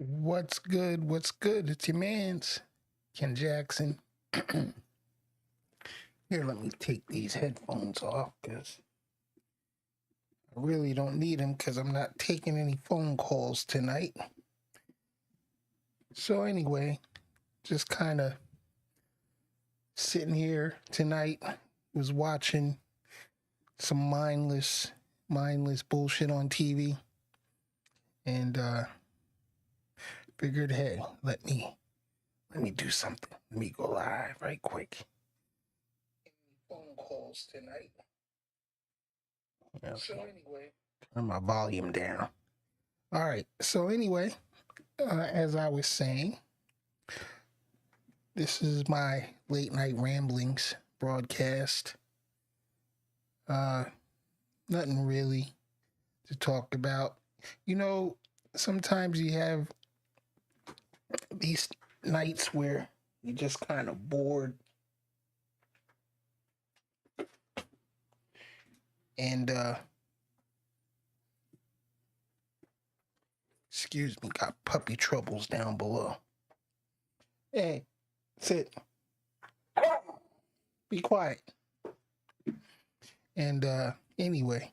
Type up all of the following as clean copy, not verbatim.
What's good? What's good? It's your man's Ken Jackson. Here, let me take these headphones off because I really don't need them because I'm not taking any phone calls tonight. So, anyway, just kind of sitting here tonight, was watching some mindless bullshit on TV and figured, hey, let me do something. Let me go live right quick. Phone calls tonight. Yeah. So anyway, turn my volume down. All right. So anyway, as I was saying, this is my late night ramblings broadcast. Nothing really to talk about. You know, sometimes you have these nights where you're just kind of bored and excuse me, got puppy troubles down below. Hey, sit. Be quiet. And anyway,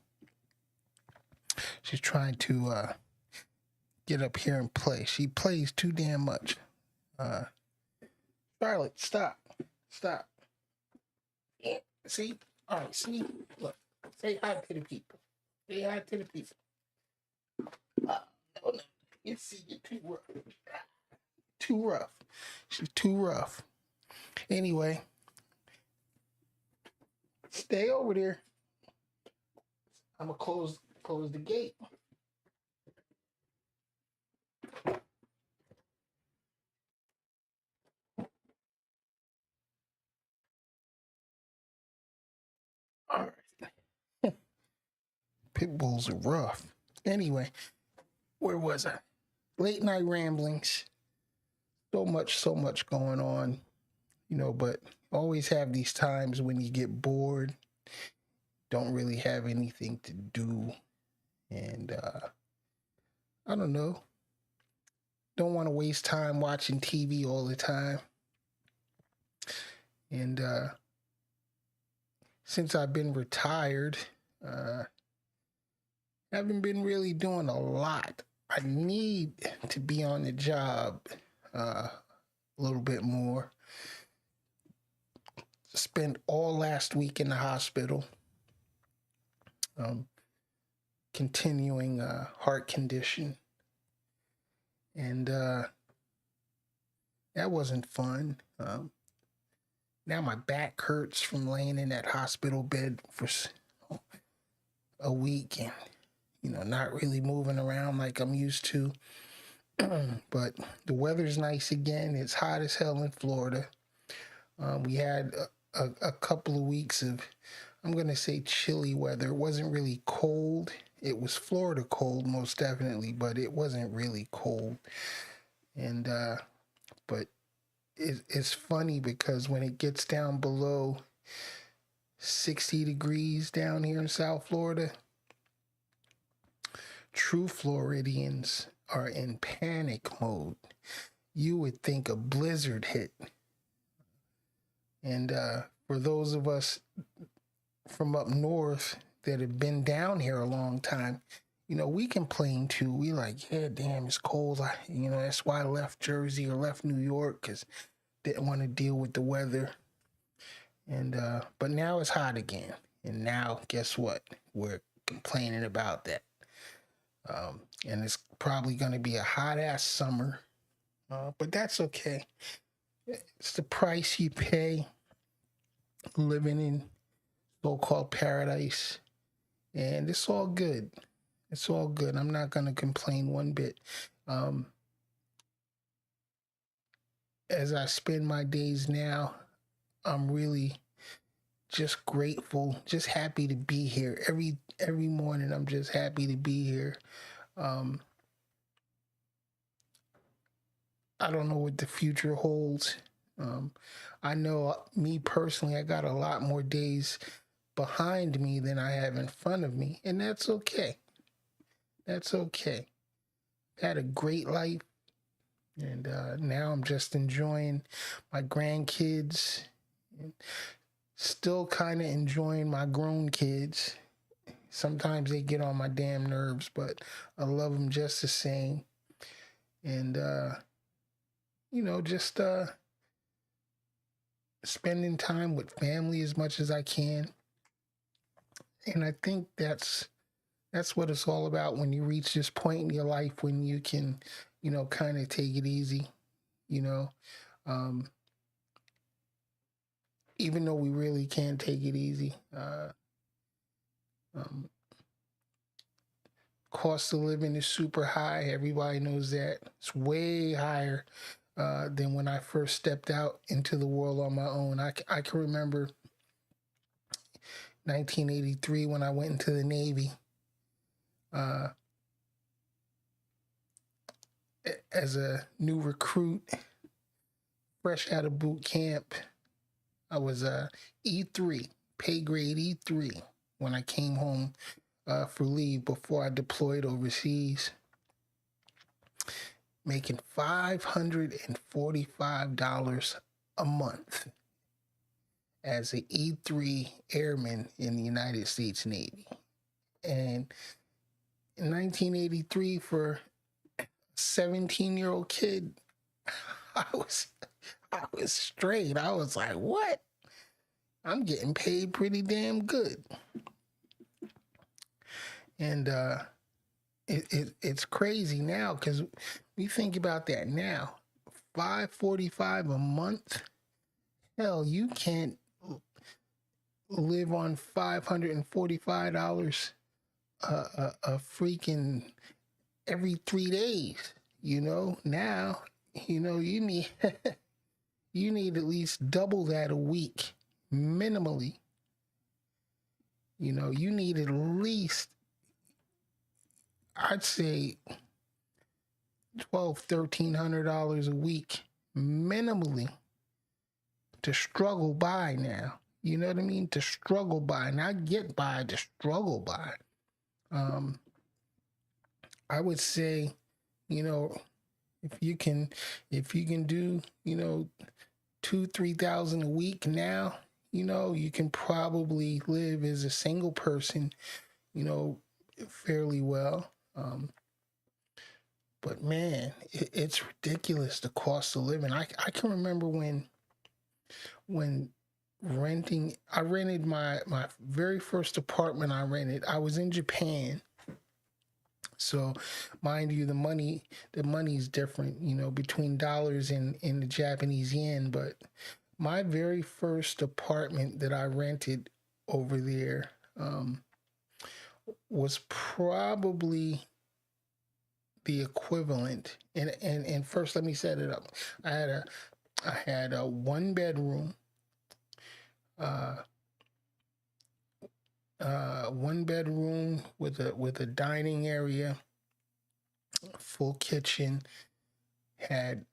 she's trying to get up here and play. She plays too damn much. Charlotte, stop. Stop. Yeah, see? All right, see? Look, say hi to the people. Say hi to the people. No. You see, you're too rough. Too rough. She's too rough. Anyway, stay over there. I'm gonna close the gate. All right. Pit bulls are rough. Anyway, where was I? Late night ramblings. So much going on, but always have these times when you get bored, don't really have anything to do, and I don't know, don't want to waste time watching TV all the time. And since I've been retired, haven't been really doing a lot. I need to be on the job a little bit more. Spent all last week in the hospital, continuing heart condition, and that wasn't fun. Now my back hurts from laying in that hospital bed for a week and not really moving around like I'm used to. But the weather's nice again. It's hot as hell in Florida. We had a couple of weeks of, I'm going to say, chilly weather. It wasn't really cold. It was Florida cold, most definitely, but it wasn't really cold. And, but it's funny because when it gets down below 60 degrees down here in South Florida, true Floridians are in panic mode. You would think a blizzard hit. And for those of us from up north that have been down here a long time, we complain too. We like, yeah, damn, it's cold. That's why I left Jersey or left New York, because didn't want to deal with the weather. And but now it's hot again. And now, guess what? We're complaining about that. And it's probably going to be a hot-ass summer. But that's okay. It's the price you pay living in so-called paradise. And it's all good. It's all good. I'm not going to complain one bit. As I spend my days now, I'm really just grateful, just happy to be here. Every morning, I'm just happy to be here. I don't know what the future holds. I know me personally, I got a lot more days behind me than I have in front of me, and that's okay. That's okay. Had a great life. And now I'm just enjoying my grandkids, still kind of enjoying my grown kids. Sometimes they get on my damn nerves, but I love them just the same. And, just spending time with family as much as I can. And I think that's what it's all about when you reach this point in your life when you can, kind of take it easy, you know. Um, Even though we really can take it easy. Um, Cost of living is super high. Everybody knows that. It's way higher than when I first stepped out into the world on my own. I can remember 1983 when I went into the Navy. As a new recruit, fresh out of boot camp, I was E3, pay grade E3, when I came home for leave before I deployed overseas, making $545 a month as an E3 airman in the United States Navy. And in 1983, for a 17-year-old kid, I was straight. I was like, what? I'm getting paid pretty damn good. And it's crazy now because we think about that now. $545 a month. Hell, you can't live on $545 a freaking every 3 days. Now, you need you need at least double that a week, minimally. You need at least, I'd say, $1,200-$1,300 a week, minimally, to struggle by now. You know what I mean? To struggle by, not get by, to struggle by. I would say, if you can do, 2,000-3,000 a week now, you can probably live as a single person, fairly well. But man, it's ridiculous, the cost of living. I can remember when renting, I rented my very first apartment I rented. I was in Japan. So, mind you, the money's different, between dollars and the Japanese yen. But my very first apartment that I rented over there was probably the equivalent. And first, let me set it up. I had a one bedroom. One bedroom with a dining area, full kitchen, had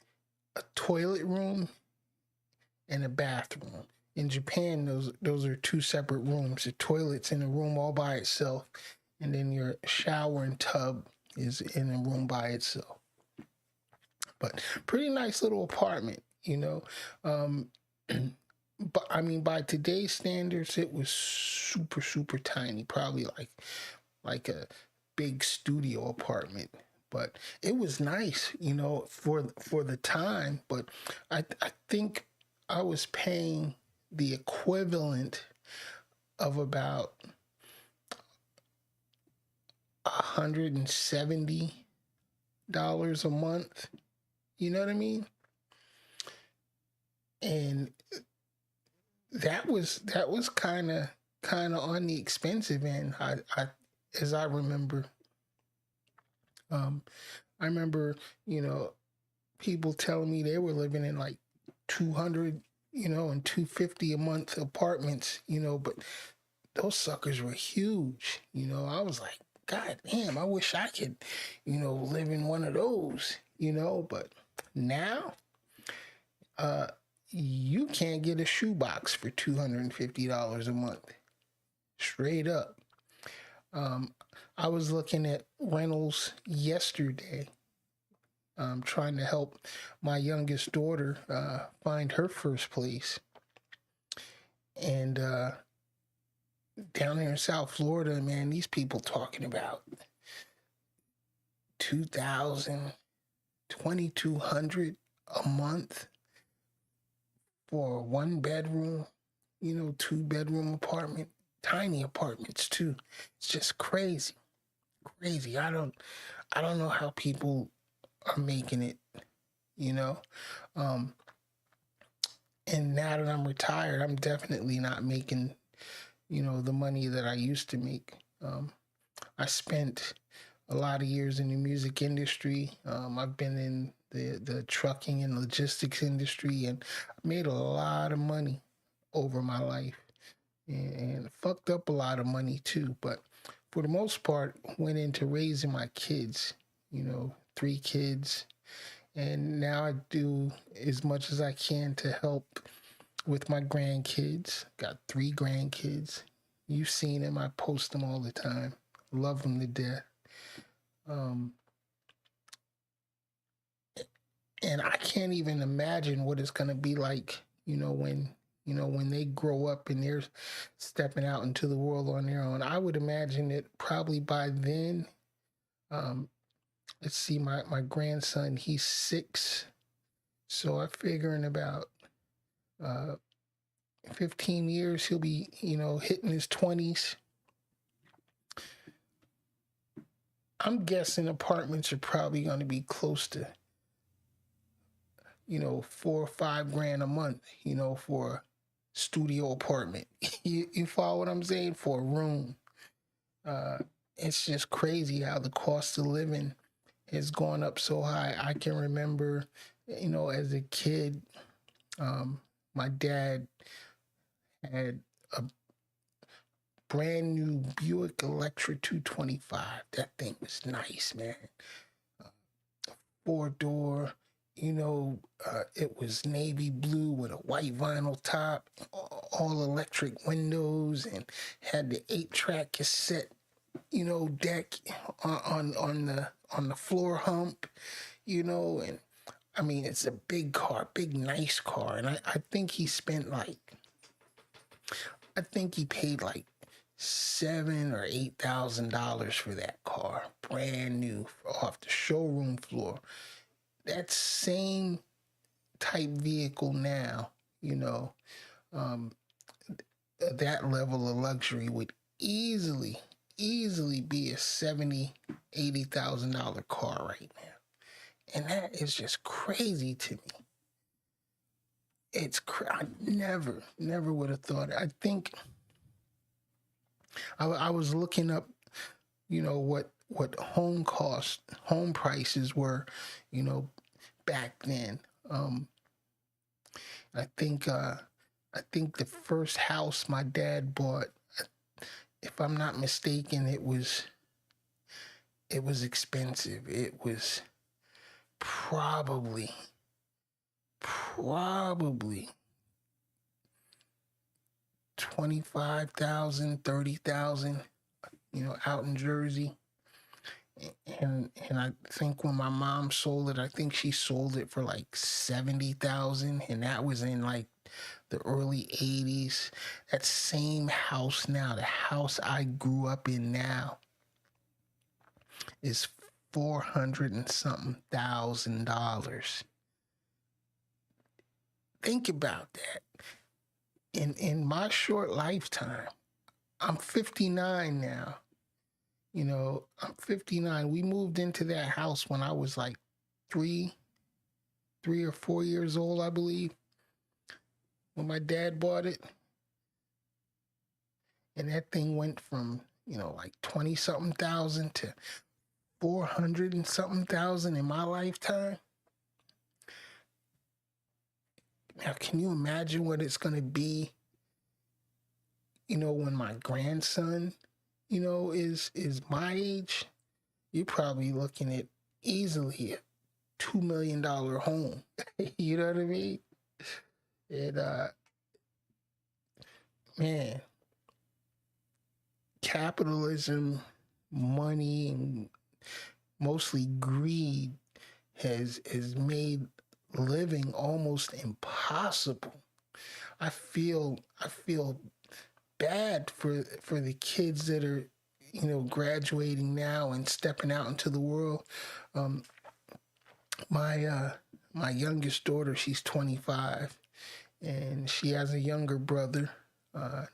a toilet room and a bathroom. In Japan, those are two separate rooms. The toilet's in a room all by itself, and then your shower and tub is in a room by itself. But pretty nice little apartment, But I mean, by today's standards, it was super, super tiny, probably like a big studio apartment. But it was nice, for the time. But I think I was paying the equivalent of about $170 a month. You know what I mean? And that was kind of on the expensive end. I as I remember. I remember, people telling me they were living in like 200, and 250 a month apartments, but those suckers were huge. I was like, God damn, I wish I could, live in one of those, but now, you can't get a shoebox for $250 a month. Straight up. I was looking at rentals yesterday. trying to help my youngest daughter find her first place. And down here in South Florida, man, these people talking about 2,000, 2,200 a month for a 1 bedroom, 2 bedroom apartment, tiny apartments too. It's just crazy, crazy. I don't know how people are making it, you know. Um, and now that I'm retired, I'm definitely not making, the money that I used to make. I spent a lot of years in the music industry. I've been in the trucking and logistics industry, and I made a lot of money over my life, and fucked up a lot of money too. But for the most part, went into raising my kids. 3 kids, and now I do as much as I can to help with my grandkids. Got 3 grandkids. You've seen them. I post them all the time. Love them to death. Um, and I can't even imagine what it's gonna be like, when they grow up and they're stepping out into the world on their own. I would imagine that probably by then, um, let's see, my grandson, he's 6, so I figure in about uh, 15 years he'll be, hitting his 20s. I'm guessing apartments are probably going to be close to, 4 or 5 grand a month, for a studio apartment. You follow what I'm saying? For a room. Uh, it's just crazy how the cost of living has gone up so high. I can remember, as a kid, my dad had a brand new Buick Electra 225. That thing was nice, man. 4-door, it was navy blue with a white vinyl top, all electric windows, and had the 8-track cassette, deck on the floor hump, and I mean, it's a big car, big nice car, and I think he spent I think he paid like $7,000 or $8,000 for that car, brand new, off the showroom floor. That same type vehicle now, um, that level of luxury would easily be a $70,000-$80,000 car right now. And that is just crazy to me. I never would have thought it. I think I was looking up, what home prices were, back then. I think the first house my dad bought, if I'm not mistaken, it was expensive. It was probably 25,000, 30,000, out in Jersey. And I think when my mom sold it, I think she sold it for like 70,000, and that was in like the early 80s. That same house now, the house I grew up in now, is 400 and something $1,000. Think about that. In my short lifetime, I'm 59 now. I'm 59. We moved into that house when I was like 3 or 4 years old, I believe, when my dad bought it. And that thing went from, like 20 something thousand to 400 and something thousand in my lifetime. Now, can you imagine what it's going to be, when my grandson, is my age? You're probably looking at easily a $2 million home. You know what I mean? And man, capitalism, money, and mostly greed has made living almost impossible. I feel bad for the kids that are, graduating now and stepping out into the world. Um, my youngest daughter, she's 25, and she has a younger brother,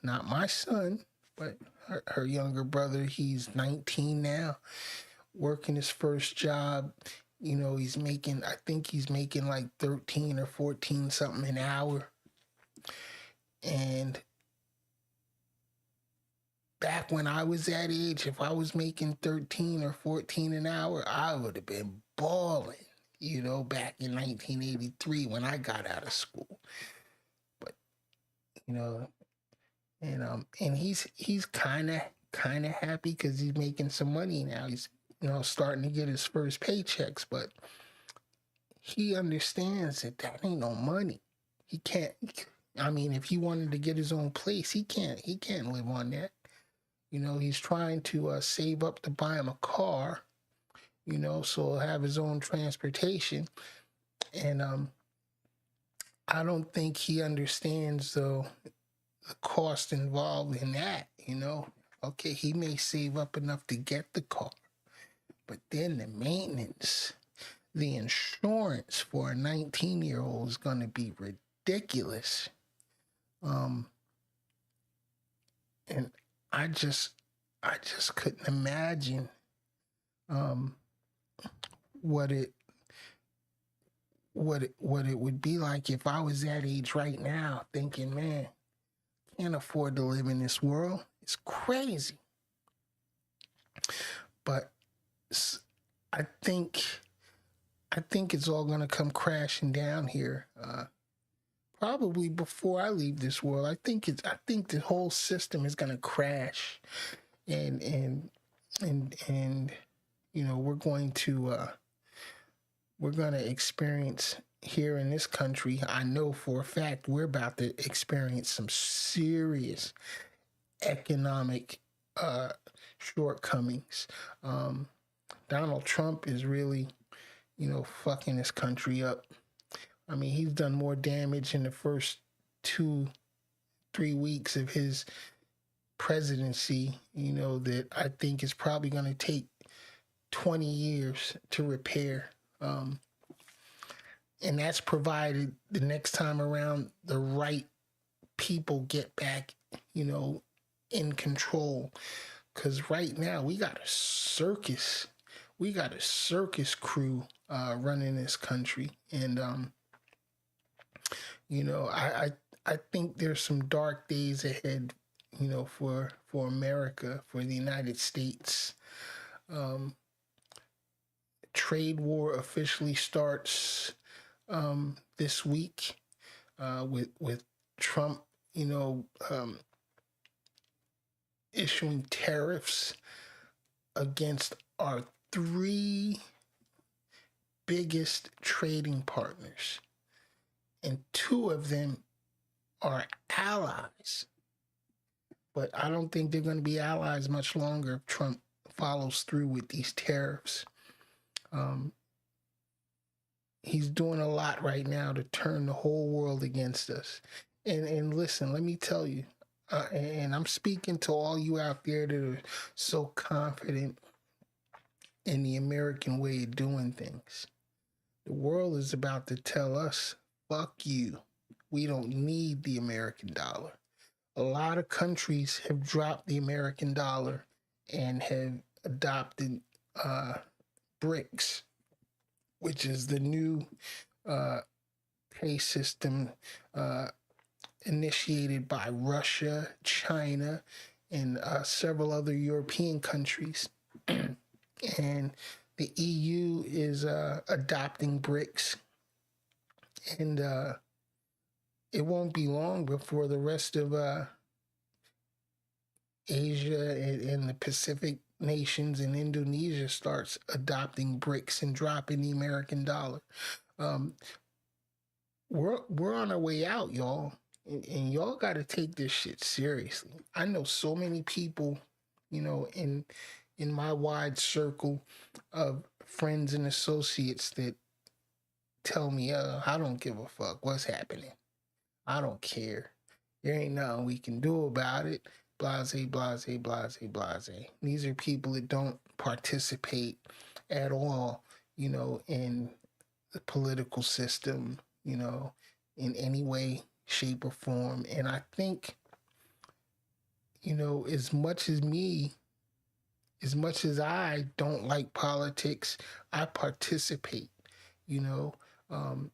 not my son, but her younger brother. He's 19 now, working his first job. He's making, I think he's making like 13 or 14 something an hour. And back when I was that age, if I was making 13 or 14 an hour, I would have been balling, back in 1983 when I got out of school. But, you know, and he's kind of happy because he's making some money now. He's, starting to get his first paychecks, but he understands that ain't no money. He can't, I mean, if he wanted to get his own place, he can't live on that. He's trying to save up to buy him a car, so he'll have his own transportation. And I don't think he understands, though, the cost involved in that, Okay, he may save up enough to get the car, but then the maintenance, the insurance for a 19-year-old is going to be ridiculous. And I just couldn't imagine what it would be like if I was that age right now, thinking, man, can't afford to live in this world. It's crazy. But I think it's all gonna come crashing down here. Probably before I leave this world. I think the whole system is gonna crash, and we're going to experience here in this country. I know for a fact we're about to experience some serious economic shortcomings. Donald Trump is really, fucking this country up. I mean, he's done more damage in the first 2-3 weeks of his presidency, that I think is probably going to take 20 years to repair. And that's provided the next time around the right people get back, in control. Because right now we got a circus. We got a circus crew running this country. And, I think there's some dark days ahead, for America, for the United States. Trade war officially starts this week with Trump, issuing tariffs against our 3 biggest trading partners, and 2 of them are allies. But I don't think they're going to be allies much longer if Trump follows through with these tariffs. He's doing a lot right now to turn the whole world against us. And listen, let me tell you, and I'm speaking to all you out there that are so confident in the American way of doing things. The world is about to tell us, fuck you. We don't need the American dollar. A lot of countries have dropped the American dollar and have adopted BRICS, which is the new pay system initiated by Russia, China, and several other European countries. And the EU is adopting BRICS. And it won't be long before the rest of Asia and the Pacific nations and Indonesia starts adopting BRICS and dropping the American dollar. We're on our way out, y'all, and y'all got to take this shit seriously. I know so many people, in my wide circle of friends and associates that tell me, I don't give a fuck what's happening. I don't care. There ain't nothing we can do about it. Blase, blase, blase, blase. These are people that don't participate at all, in the political system, in any way, shape, or form. And I think, as much as I don't like politics, I participate, you know, um,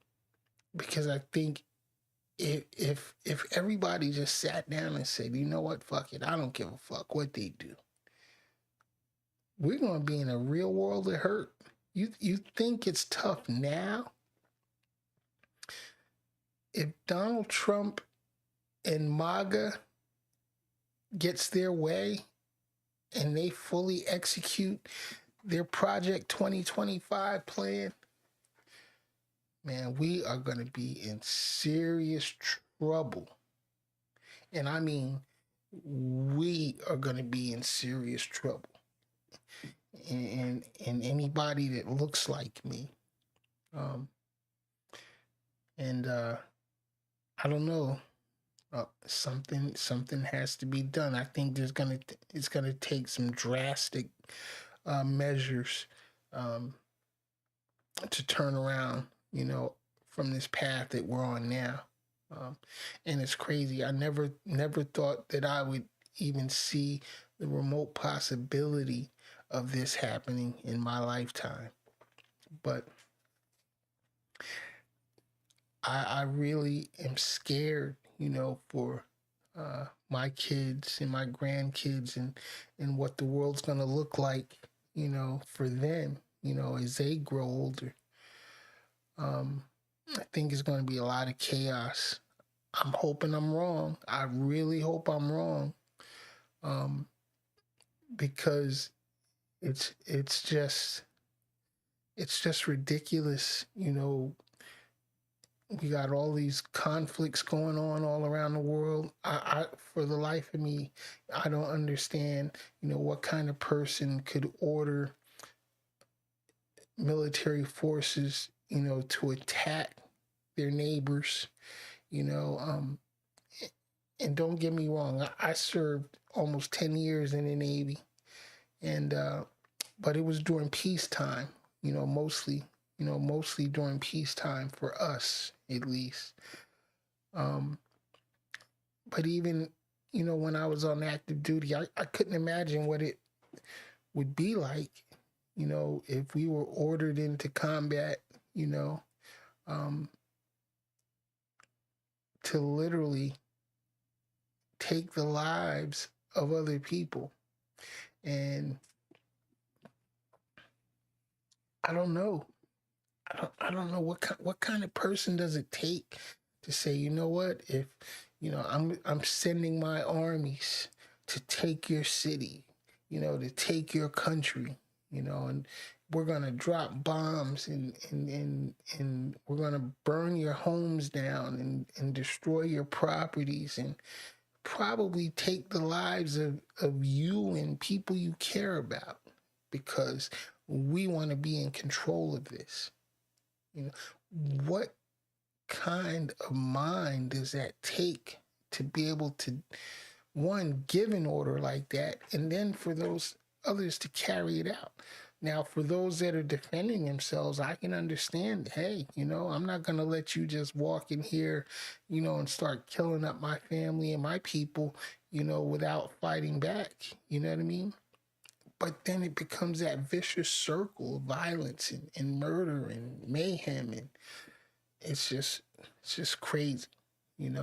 because I think if everybody just sat down and said, you know what, fuck it, I don't give a fuck what they do, we're gonna be in a real world of hurt. You think it's tough now? If Donald Trump and MAGA gets their way and they fully execute their Project 2025 plan, man, we are going to be in serious trouble. And I mean, we are going to be in serious trouble. And anybody that looks like me. I don't know. Something has to be done. I think it's gonna take some drastic measures to turn around, from this path that we're on now. And it's crazy. I never thought that I would even see the remote possibility of this happening in my lifetime. But I really am scared, for my kids and my grandkids and what the world's going to look like, for them, as they grow older. I think it's going to be a lot of chaos. I'm hoping I'm wrong. I really hope I'm wrong. Because it's just ridiculous, we got all these conflicts going on all around the world. I for the life of me, I don't understand, what kind of person could order military forces, to attack their neighbors, and don't get me wrong, I served almost 10 years in the Navy, and but it was during peacetime, mostly during peacetime for us, at least. But even, when I was on active duty, I couldn't imagine what it would be like, if we were ordered into combat, to literally take the lives of other people. And I don't know. I don't know what kind of person does it take to say, you know what, if I'm sending my armies to take your city, to take your country, and we're gonna drop bombs and we're gonna burn your homes down and destroy your properties and probably take the lives of you and people you care about because we want to be in control of this. What kind of mind does that take to be able to, one, give an order like that, and then for those others to carry it out? Now, for those that are defending themselves, I can understand, hey, I'm not going to let you just walk in here, and start killing up my family and my people, without fighting back. You know what I mean? But then it becomes that vicious circle of violence and murder and mayhem, and it's just crazy, and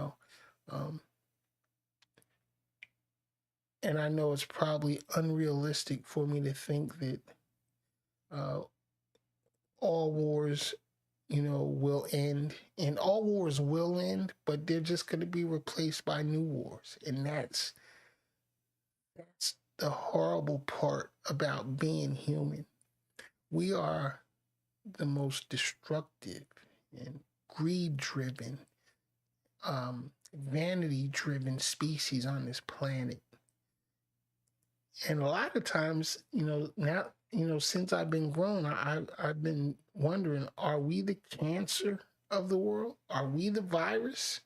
I know it's probably unrealistic for me to think that all wars, will end, and all wars will end, but they're just going to be replaced by new wars, and that's the horrible part about being human. We are the most destructive and greed-driven, vanity-driven species on this planet. And a lot of times, now, since I've been grown, I've been wondering: Are we the cancer of the world? Are we the virus?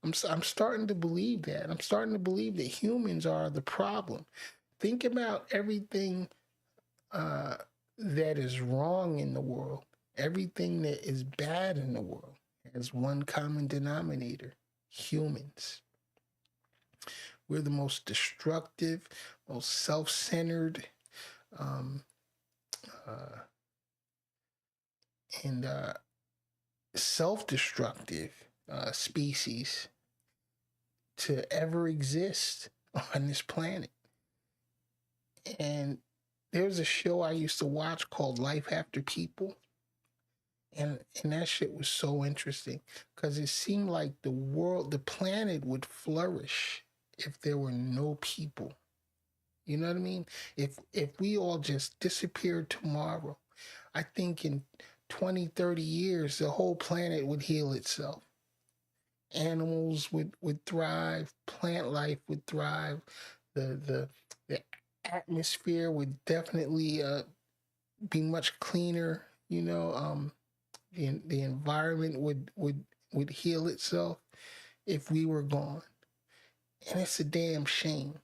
I'm starting to believe that. I'm starting to believe that humans are the problem. Think about everything uh, that is wrong in the world, everything that is bad in the world has one common denominator: humans. We're the most destructive, most self centered, um, uh, and self destructive species to ever exist on this planet. And there's a show I used to watch called Life After People. And that shit was so interesting because it seemed like the planet would flourish if there were no people. You know what I mean? If we all just disappeared tomorrow, I think in 20, 30 years, the whole planet would heal itself. Animals would thrive, plant life would thrive, the atmosphere would definitely be much cleaner. The environment would heal itself if we were gone. And it's a damn shame.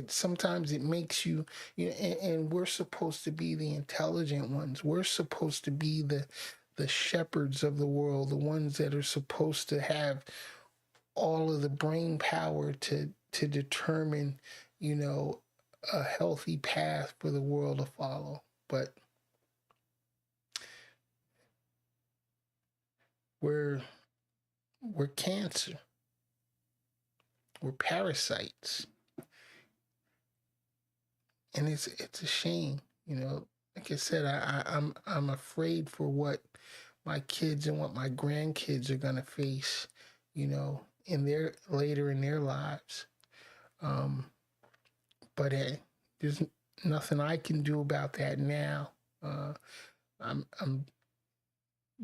Sometimes it makes and we're supposed to be the intelligent ones. We're supposed to be the shepherds of the world, the ones that are supposed to have all of the brain power to determine, a healthy path for the world to follow. But we're cancer. We're parasites. And it's a shame. Like I said, I'm afraid for what my kids and what my grandkids are gonna face, in their later in their lives. But hey, there's nothing I can do about that now. I'm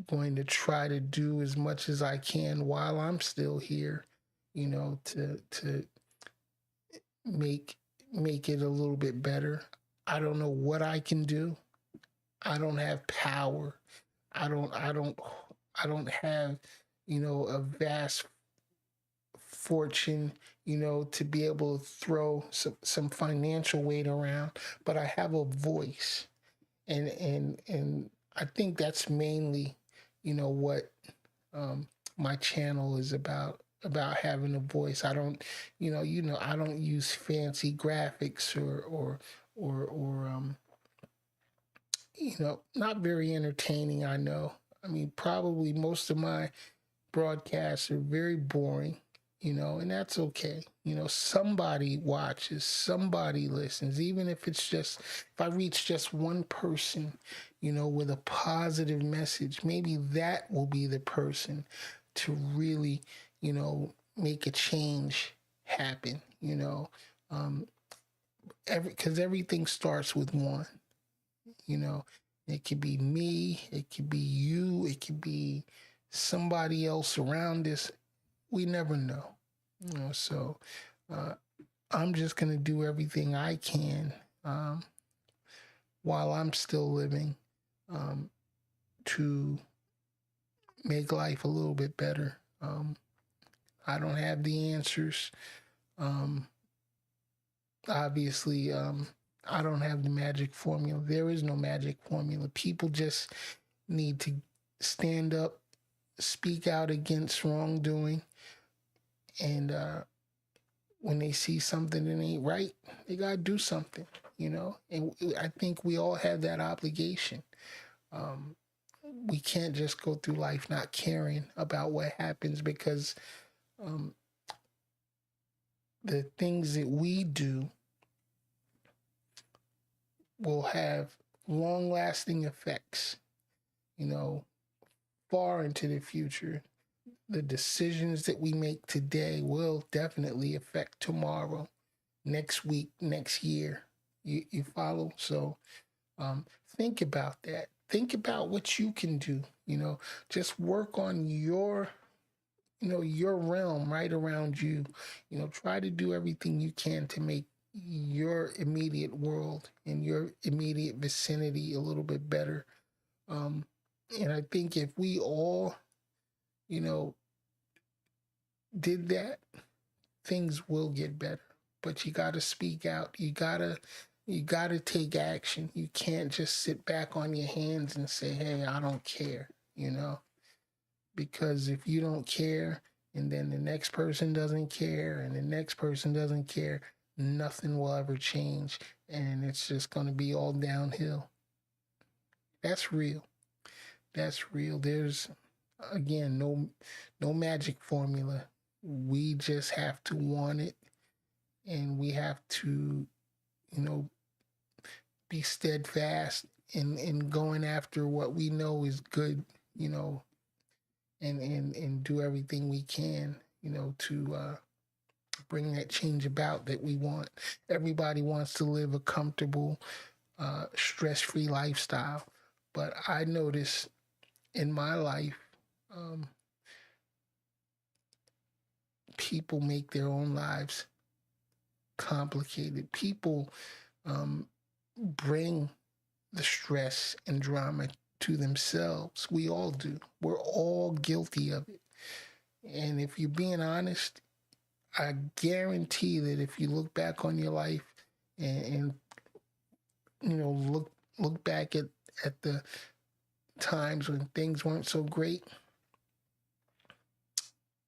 going to try to do as much as I can while I'm still here, to make it a little bit better. I don't know what I can do. I don't have power. I don't have, a vast fortune, to be able to throw some financial weight around, but I have a voice. And I think that's mainly, what my channel is about having a voice. I don't, I don't use fancy graphics or not very entertaining. I know. I mean, probably most of my broadcasts are very boring, and that's okay. Somebody watches, somebody listens, even if if I reach just one person, with a positive message, maybe that will be the person to really, make a change happen, because everything starts with one. It could be me, it could be you, it could be somebody else around us. We never know. So I'm just going to do everything I can while I'm still living to make life a little bit better. I don't have the answers. Obviously, I don't have the magic formula. There is no magic formula. People just need to stand up, speak out against wrongdoing, and when they see something that ain't right, they gotta do something, And I think we all have that obligation. We can't just go through life not caring about what happens, because the things that we do will have long-lasting effects, far into the future. The decisions that we make today will definitely affect tomorrow, next week, next year. You follow? So think about that. Think about what you can do. Just work on your realm right around you. Try to do everything you can to make your immediate world and your immediate vicinity a little bit better. Um, and I think if we all, you know, did that, things will get better. But you got to speak out. You got to take action. You can't just sit back on your hands and say, "Hey, I don't care," you know? Because if you don't care and then the next person doesn't care and the next person doesn't care, nothing will ever change and it's just going to be all downhill. That's real. That's real. There's again no magic formula. We just have to want it, and we have to, you know, be steadfast in going after what we know is good, you know, and do everything we can, you know, to bring that change about that we want. Everybody wants to live a comfortable, stress-free lifestyle, but I notice in my life, um, people make their own lives complicated. People um, bring the stress and drama to themselves. We all do. We're all guilty of it. And if you're being honest, I guarantee that if you look back on your life and you know look back at the times when things weren't so great,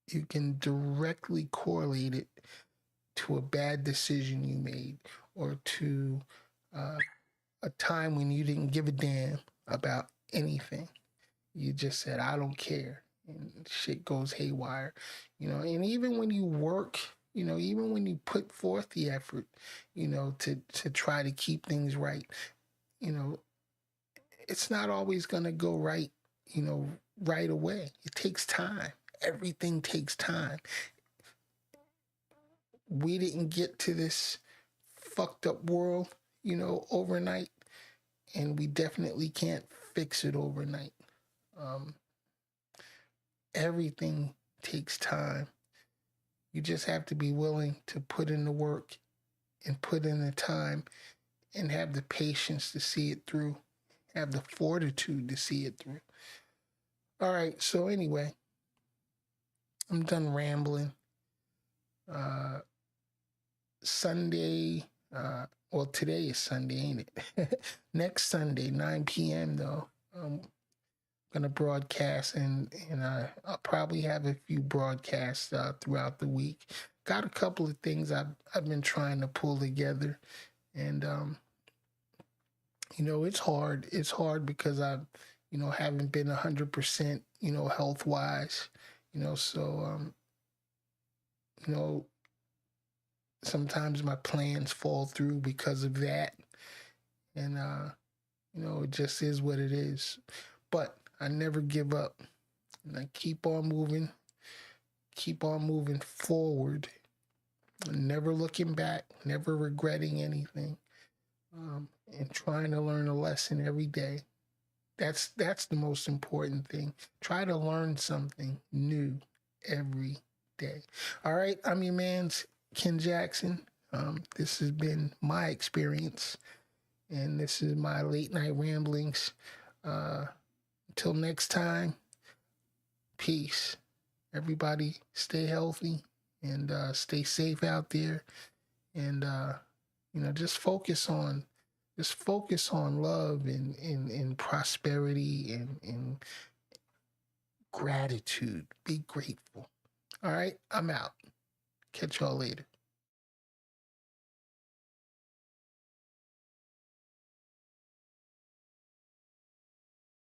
you can directly correlate it to a bad decision you made or to uh, a time when you didn't give a damn about anything. You just said, I don't care. And shit goes haywire, you know. And even when you work, you know, even when you put forth the effort, you know, to try to keep things right, you know, it's not always going to go right, you know, right away. It takes time. Everything takes time. We didn't get to this fucked up world, you know, overnight, and we definitely can't fix it overnight. Um, Everything takes time. You just have to be willing to put in the work and put in the time and have the patience to see it through, have the fortitude to see it through. All right, so anyway, I'm done rambling. Uh, Sunday, well, today is Sunday, ain't it? Next Sunday, 9 p.m., though, I'm going to broadcast, and I'll probably have a few broadcasts throughout the week. Got a couple of things I've been trying to pull together, and you know, it's hard. It's hard because you know, haven't been 100%, you know, health wise, you know, so you know, sometimes my plans fall through because of that, and you know, it just is what it is. But I never give up, and I keep on moving forward, never looking back, never regretting anything, and trying to learn a lesson every day. That's the most important thing. Try to learn something new every day. All right, I'm your man's Ken Jackson. This has been my experience, and this is my late night ramblings. Until next time, peace. Everybody, stay healthy and stay safe out there, and you know, just focus on love and prosperity and gratitude. Be grateful. All right, I'm out. Catch y'all later.